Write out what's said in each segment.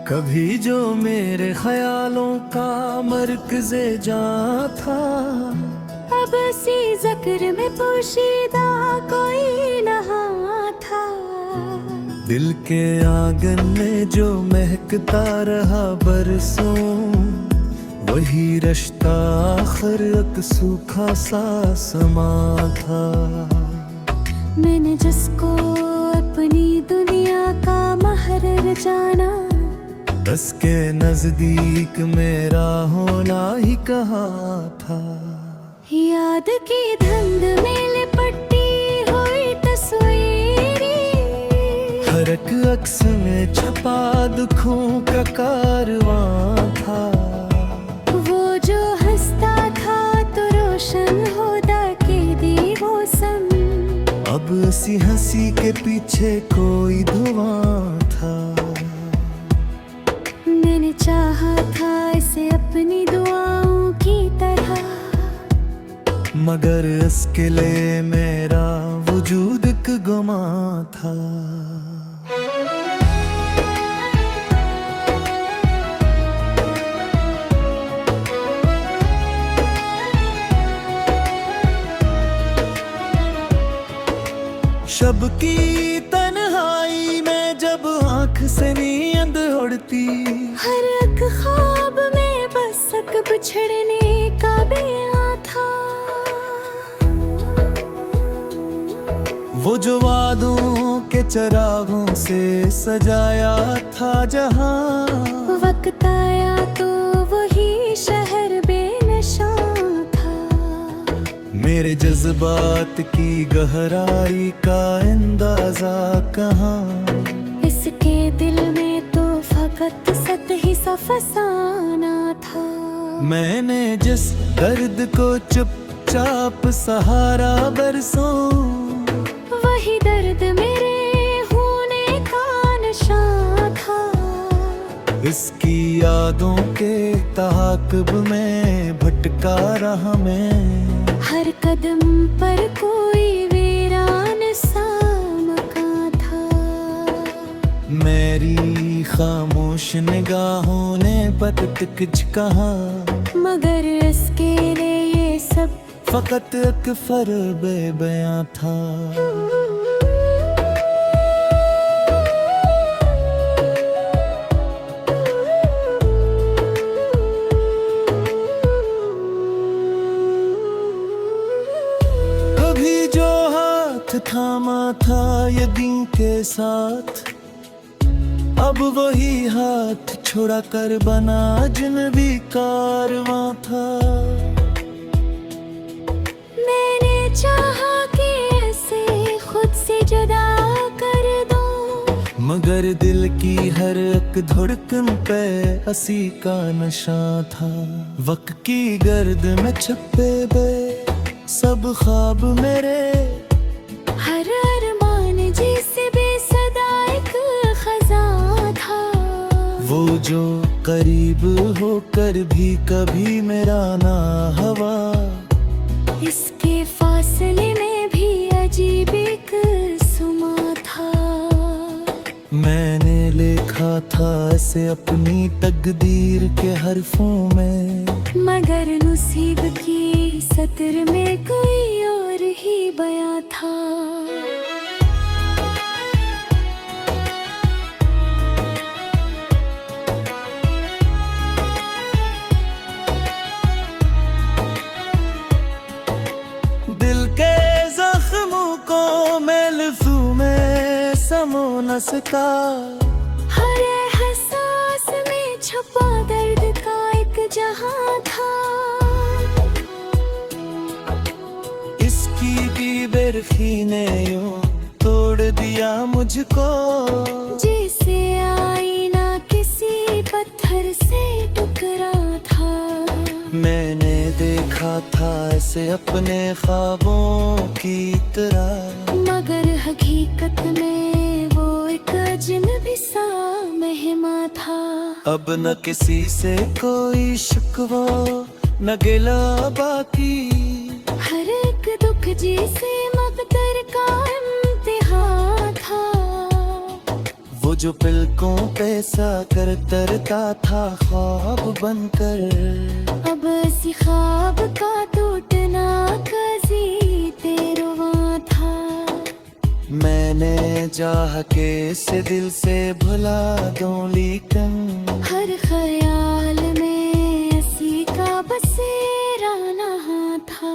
कभी जो मेरे ख्यालों का मरकज़े जां था, अब सी ज़क्र में पोशीदा कोई नहा था। दिल के आंगन में जो महकता रहा बरसों, वही रिश्ता आखिर एक सूखा सा समा था। मैंने जिसको अपनी दुनिया का महर जाना, उसके नजदीक मेरा होना ही कहा था। याद की धुंध में लिपटी हुई तस्वीरी, हर एक अक्स में छपा दुखों का कारवां था। वो जो हंसता था तो रोशन होता के दी वो सम, अब उसी हंसी के पीछे कोई धुआं था। मैंने चाहा था इसे अपनी दुआओं की तरह, मगर इसके लिए मेरा वजूद एक गुमा था। शब की तन्हाई में जब आँख से नींद उड़ती, हर एक ख्वाब में बस एक बिछड़ने का बयां था। वो जो वादों के चरागों से सजाया था जहां, वक्त आया तो वही शहर बेनशां था। मेरे जज्बात की गहराई का अंदाजा कहाँ, इसके दिल में तो फकत सतही सा फसाना था। मैंने जिस दर्द को चुपचाप सहारा बरसों, वही दर्द मेरे होने का निशान था। इसकी यादों के ताक़ब में भटका रहा मैं, हर कदम पर कोई वीरान सा मकान था। मेरी खामोश निगाहों ने पतक कहा, मगर इसके लिए ये सब फकत एक फर्ब बयां था। कभी जो हाथ थामा था यकीन के साथ, अब वही हाथ छुड़ा कर बना अजनबी कारवां था। मैंने चाहा कि ऐसे खुद से जुदा कर दूं, मगर दिल की हर एक धड़कन पे हंसी का नशा था। वक्त की गर्द में छपे बे सब ख्वाब मेरे, हर अरमान जिसे बेसदा एक खजा था। वो जो करीब होकर भी कभी मेरा ना हवा, इसके फासले में भी अजीब एक सुमा था। मैंने लिखा था इसे अपनी तकदीर के हरफों में, मगर नसीब की सतर में कोई और ही बयां था। दिल के जख्मों को मैं लफ्ज़ों में समो न सका, हर एहसास में छुपा दर्द का एक जहां था। इसकी भी बेरखी ने यूं तोड़ दिया मुझको, जैसे आईना किसी पत्थर से टकरा था। मैंने देखा था इसे अपने ख्वाबों की तरह, मगर हकीकत में वो एक अजनबी सा मेहमान था। अब न किसी से कोई शिकवा न गिला बाकी, हर एक दुख जिसे मकदर का इम्तिहान था। जो पलकों पे साकर तरता था ख्वाब बनकर, अब इसी ख्वाब का टूटना कजी तेरवा था। मैंने चाह के इसे दिल से भुला दूं, लेकिन हर ख्याल में इसी का बसेरा नहा था।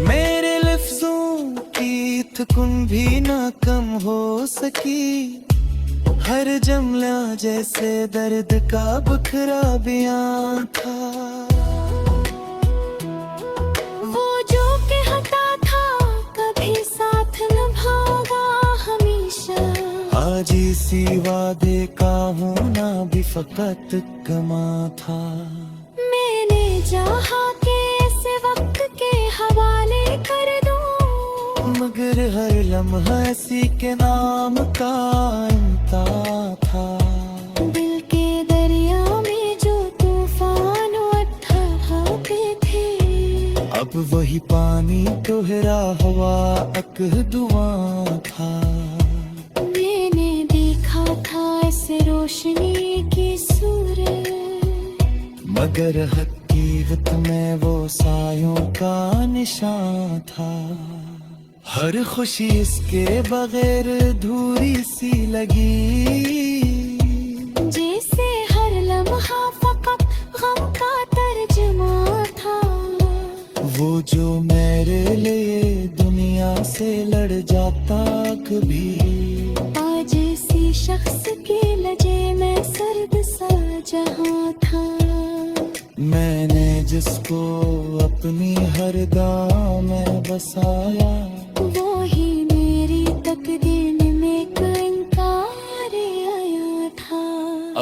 मेरे लफ्जों की थकुन भी ना कम हो सकी, हर जुमला जैसे दर्द का बखरा बयां था। वो जो कहता था कभी साथ निभाऊंगा हमेशा, आज इसी वादे का होना भी फकत कमा था। मैंने चाहा कि इसे वक्त के हवाले कर दूं, मगर हर लम्हा इसी के नाम का इम्ता था। दिल के दरिया में जो तूफान उठाते थे, अब वही पानी दोहरा हुआ अकदुआ था। मैंने देखा था इस रोशनी की सूरत, मगर हकीकत में वो सायों का निशान था। हर खुशी इसके बगैर धूरी सी लगी, जैसे हर लम्हा फकत गम का तर्जुमा था। वो जो मेरे लिए दुनिया से लड़ जाता कभी, आज इसी शख्स के लजे में सर्द सा जहां था। मैंने जिसको अपनी हर दाम में बसाया, वो ही मेरी तकदीर में इनकार आया था।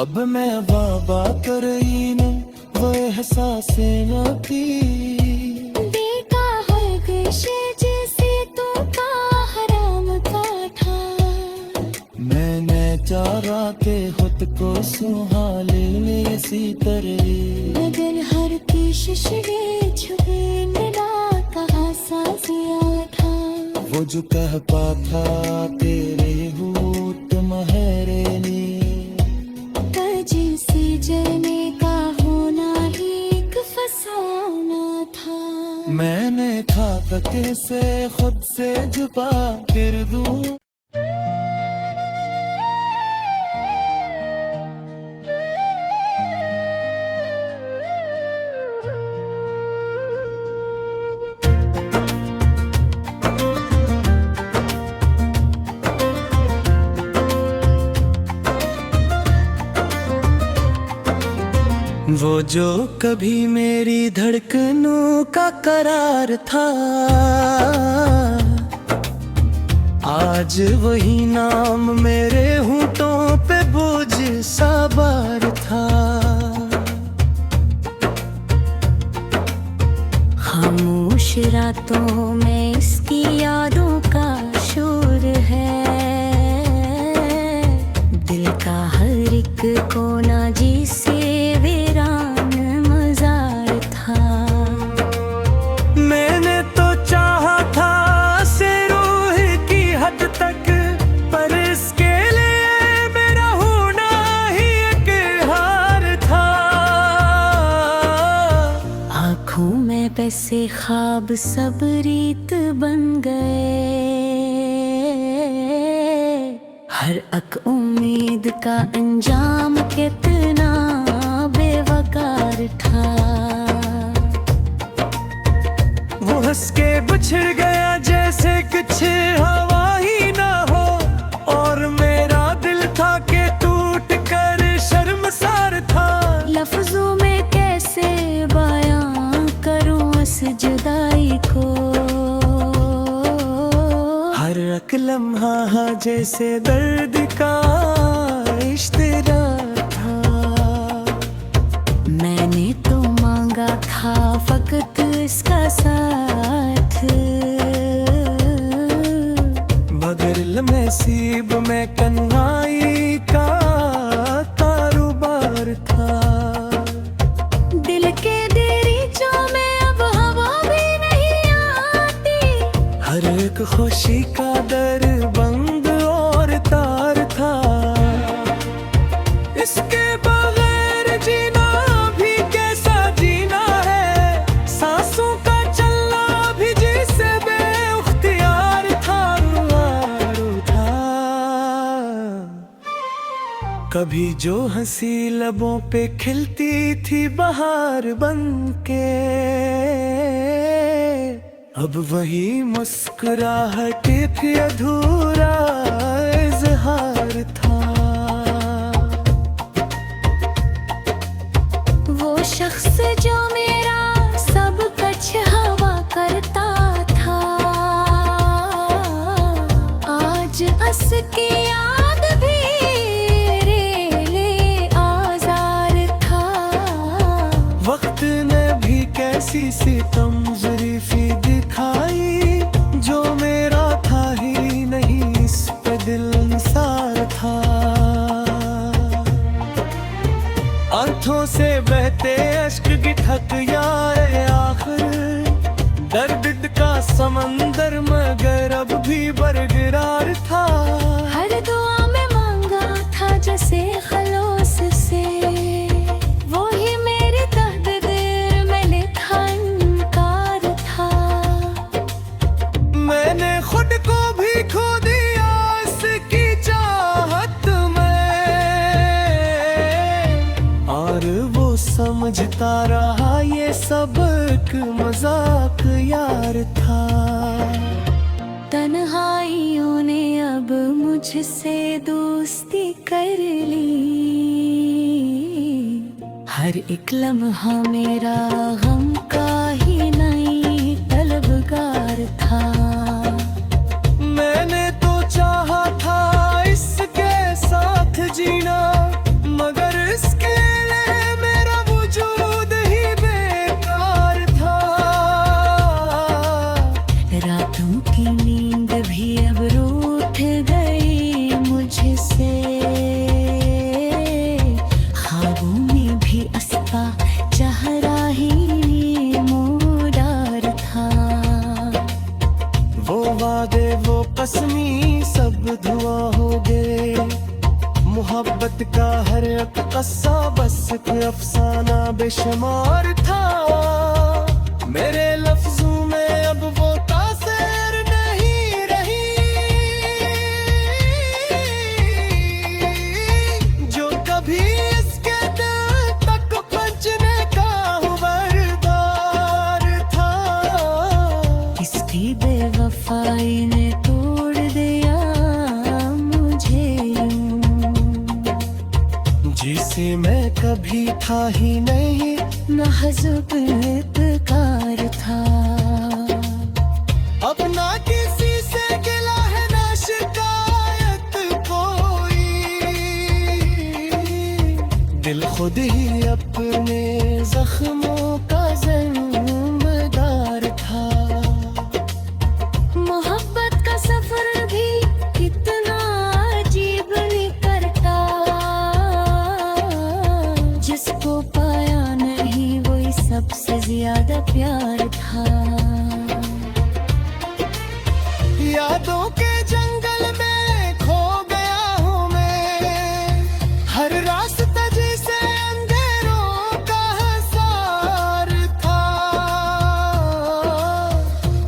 अब मैं बाबा कर रही न वो एहसासे नती, देखा है गशे जैसे तू का हराम का था। मैंने चाहा के खुद को सुहाले इसी तरह, मगर हर कोशिश में छुपे मिला कहा साजिया था। वो जो कह पाता तेरे हूट महरेली, तजी से जलने का होना ही एक फसाना था। मैंने था कैसे खुद से जुबा कर दूं। वो जो कभी मेरी धड़कनों का करार था, आज वही नाम मेरे होंठों पे बोझ सा बार था। खामोश रातों में इसकी यादों का शोर है, दिल का हर एक कोना जिसे वीरान मजार था। मैंने तो चाहा था से रूह की हद तक, पर इसके लिए मेरा होना ही एक हार था। आँखों में पैसे ख्वाब सब रीत बन गए, हर एक उम्मीद का अंजाम कितना बेवकार था। वो हंस के बिछड़ गया जैसे कुछ हवा ही ना हो, और मेरा दिल था कि टूट कर शर्मसार था। लफ्जों में कैसे बयां करूं इस जुदाई को, हर एक लम्हा जैसे दर्द का इश्तिरा था। मैंने तो मांगा था फकत इसका साथ, मगर नसीब में कन्हाई का कारोबार था। दिल के देरीचों में अब हवा भी नहीं आती, हर एक खुशी का दर बंद और तार था। इसके बगैर जीना भी कैसा जीना है, सांसों का चलना भी जिसे बेख्तियार था। कभी जो हंसी लबों पे खिलती थी बहार बनके, अब वही मुस्कुराहट एक अधूरा इज़हार था। वो शख्स जो मेरा सब कुछ हवा करता था, आज उसकी याद भी रेले आज़ार था। वक्त ने भी कैसी सितम ज़रीफ़ी दिखाई, जो मेरा था ही नहीं इस पे दिल निसार था। आंखों से बहते अश्क की ठक यार आखिर, दर्द का समंदर मगर अब भी बरकरार था। हर दुआ में मांगा था जैसे खलोस से, वो ही मेरे तकदीर में लिखा इनकार था। मैंने खुद को भी खो दिया इसकी चाहत में, और वो समझता रहा ये सब एक मजाक यार था। तन्हाइयों ने अब मुझसे दोस्ती कर ली, हर एक लम्हा मेरा गम का ही नहीं तलबगार था। मैंने तो चाहा था इसके साथ जीना, मगर इसके लिए मेरा वजूद ही बेकार था। रातों की नींद भी अब रूठ गई मुझसे, ख्वाबों में भी अस्पा चेहरा ही मोडार था। वो वादे वो कसमी सब धुआं हो गए, मोहब्बत का हर एक कस्सा बस एक अफसाना बेशुमार था। मेरे लफ्जों में अब वो तासीर नहीं रही, जो कभी इसके दिल तक पहुंचने का हुबरदार था। इसकी बेवफाई ने तोड़ दिया मुझे यूं, जिसे मैं कभी था ही नहीं नाजुक इत्कार था। अब ना किसी से गिला है ना शिकायत कोई, दिल खुद ही अपने जख्मों का जिम्मेदार था। मोहब्बत का सफर भी कितना अजीब निकलता, जिसको पाया नहीं वही सबसे ज्यादा प्यार था। यादों के जंगल में खो गया हूँ मैं, हर रास्ता जिसे अंधेरों का हसार था।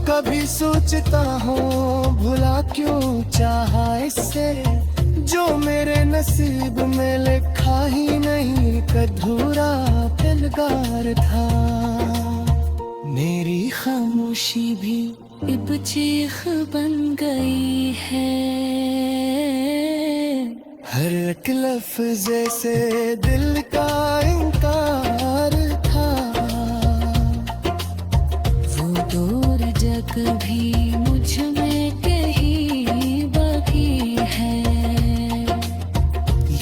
कभी सोचता हूँ भुला क्यों चाहा इससे, जो मेरे नसीब में लिखा ही नहीं अधूरा दिलदार था। मेरी खामोशी भी अब चीख बन गई है, हर एक लफ्ज़ से दिल का इनकार था। वो दूर जग भी मुझ में कहीं बाकी है।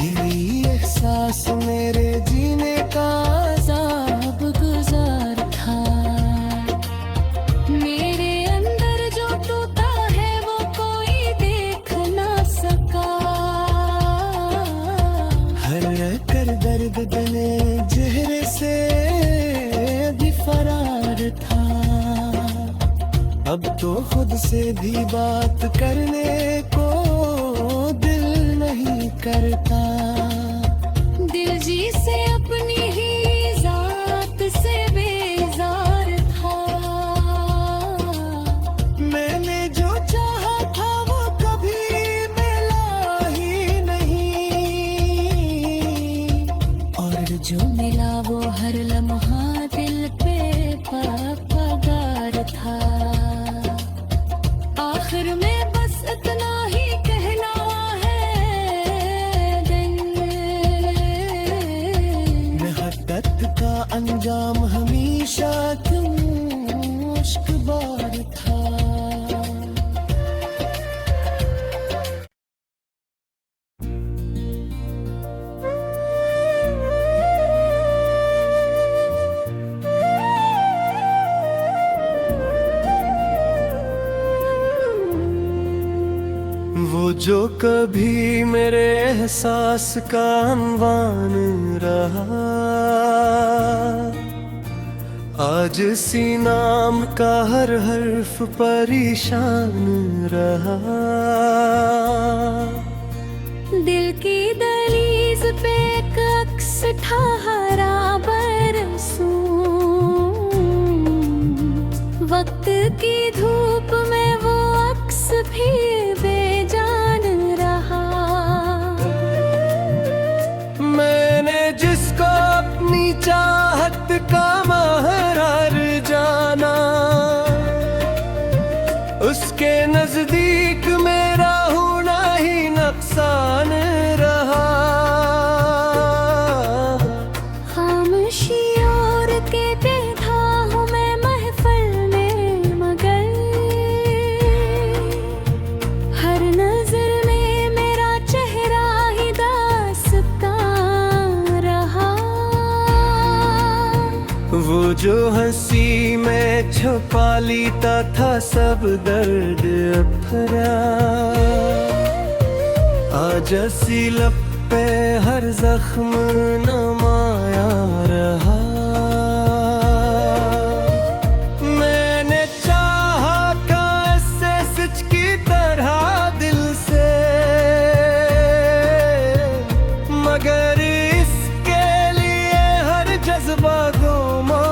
यही एहसास मेरे जीने का अज़ाब गुज़ार था। मेरे अंदर जो टूटा है वो कोई देख ना सका, हर कर दर्द दिल अपने चेहरे से भी फरार था। अब तो खुद से भी बात करने को दिल नहीं करता। दिल जी से अपनी ही जात से बेजार था। मैंने जो चाहा था वो कभी मिला ही नहीं, और जो मिला वो हर लम्हा दिल पे पगार था। आखिर में बस इतना ही कहना है दिल, मोहब्बत का अंजाम हमेशा क्यों मुश्किल था। वो जो कभी मेरे एहसास का अनवान रहा, आज इसी नाम का हर हर्फ परेशान रहा। दिल की दहलीज पे एक अक्स ठहरा बरसों, वक्त की धूप में वो अक्स भी बेजान रहा। मैंने जिसको अपनी चाहत का महरार जाना, उसके नजदीक मेरा होना ही नुकसान रहा। खामोशी और के बैठा हूँ मैं महफिल में, मगर हर नजर में मेरा चेहरा ही दास्तां रहा। वो जो हंसी में छुपा लेता था सब दर्द अफरा, आज हंसी लब पे हर जख्म नमाया रहा। मैंने चाहा कैसे सच की तरह दिल से, मगर इसके लिए हर जज्बा गुमा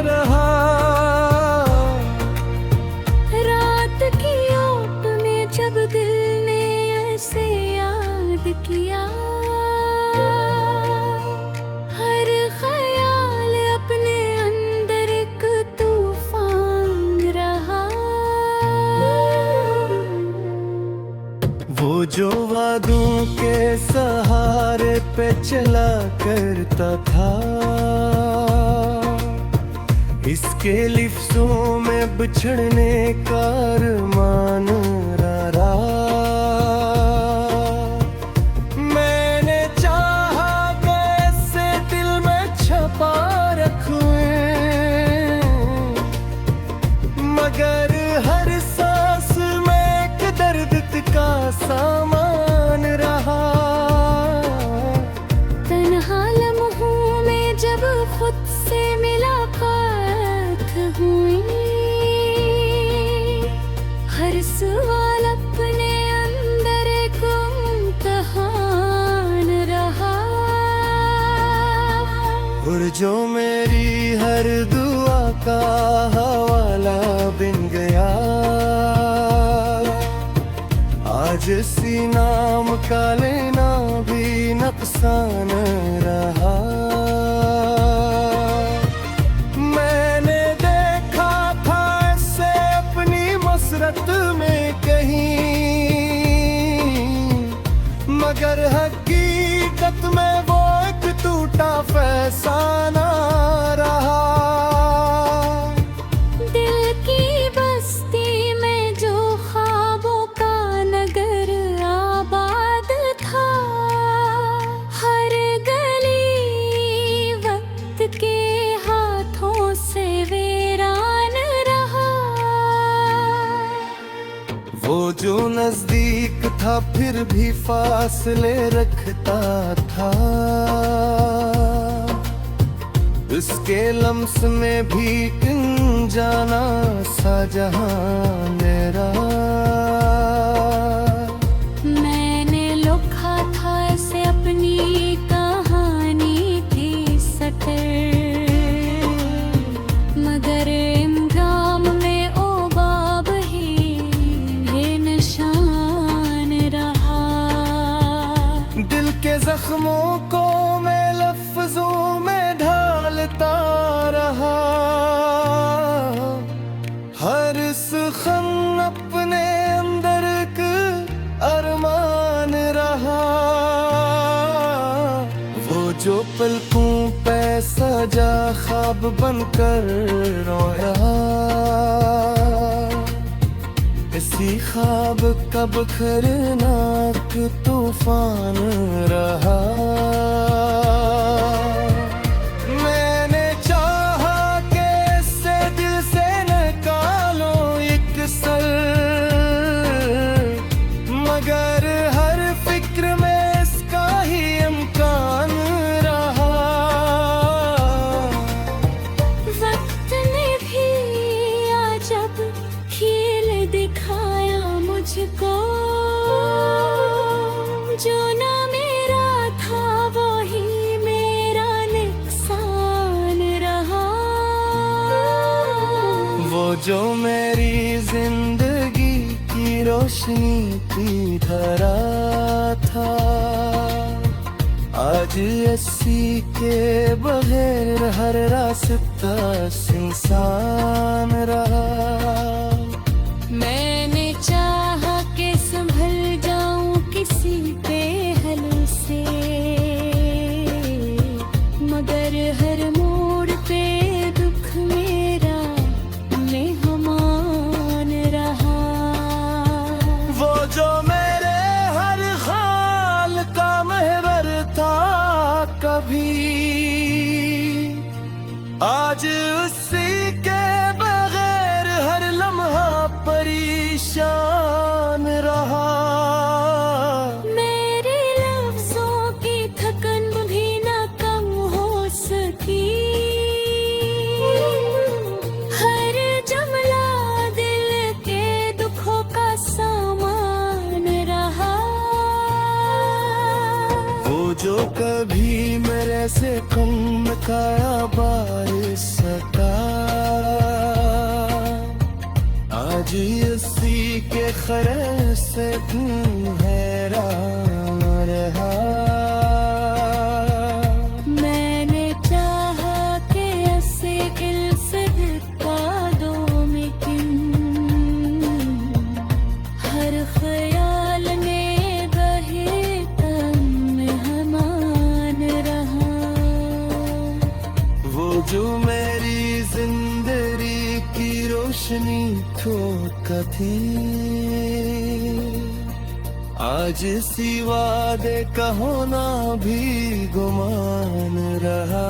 रहा। रात की ओट में जब दिल ने ऐसे याद किया, हर ख्याल अपने अंदर एक तूफान रहा। वो जो वादों के सहारे पे चला करता था, इसके लिफ्ज़ों में बिछड़ने का अरमान रहा। मैंने चाहा कैसे दिल में छपा रखूं, मगर हर सांस में एक दर्द का सामान रहा। तन्हा लम्हों में जब खुद से मुलाकात हुई, हर सवाल अपने अंदर एक इम्तिहान रहा। और जो मेरी हर दुआ का हवाला बन गया, आज इसी नाम का लेना भी नुकसान रहा। मैंने देखा था इसे अपनी मसरत में कहीं, मगर हकीकत में वो एक टूटा फैसाना रहा। दिल की बस्ती में जो ख्वाबों का नगर आबाद था, हर गली वक्त के हाथों से वीरान रहा। वो जो नजदीक था फिर भी फासले रखता था, उसके लम्स में भी जाना सा जहां मेरा। मैंने लिखा था ऐसे अपनी कहानी की सतर, मगर इंजाम में ओ बाब ही ये निशान रहा। दिल के जख्मों को मैं लफ्जों में ढालता रहा, हर सुखन अपने अंदर एक अरमान रहा। वो जो पलकों पे सजा ख्वाब बनकर रोया, इसी ख्वाब का बखरनाक तूफान रहा। मैंने चाहा कि इससे दिल से निकालो एक सर, मगर हर फिक्र में इसका ही इम्कान रहा। वक्त ने भी अजब खेल दिखाया मुझको, जो ना मेरा था वही मेरा नुकसान रहा। वो जो मेरी जिंदगी की रोशनी की धरा था, आज इसी के बगैर हर रास्ता सुनसान रहा। मैंने चाहा कि संभल जाऊं किसी बेहल से, मगर हर मोड़ पे दुख मेरा मेहमान रहा। वो जो मेरे हर हाल का महवर था कभी, आज उसी के बगैर हर लम्हा परेशान रहा। मेरे लफ्जों की थकन भी न कम हो सकी, हर जुमला दिल के दुखों का सामान रहा। वो जो कभी मेरे से कम काया बार सका, आज इसी के खरे से हैरान रहा। मैंने चाहा कि ऐसे दिल से का दो लेकिन हर ख्याल ने बहे तन मेहमान रहा। वो जो मेरी जिंदगी की रोशनी ठोका थी, आज सिवा दे का होना भी गुमान रहा।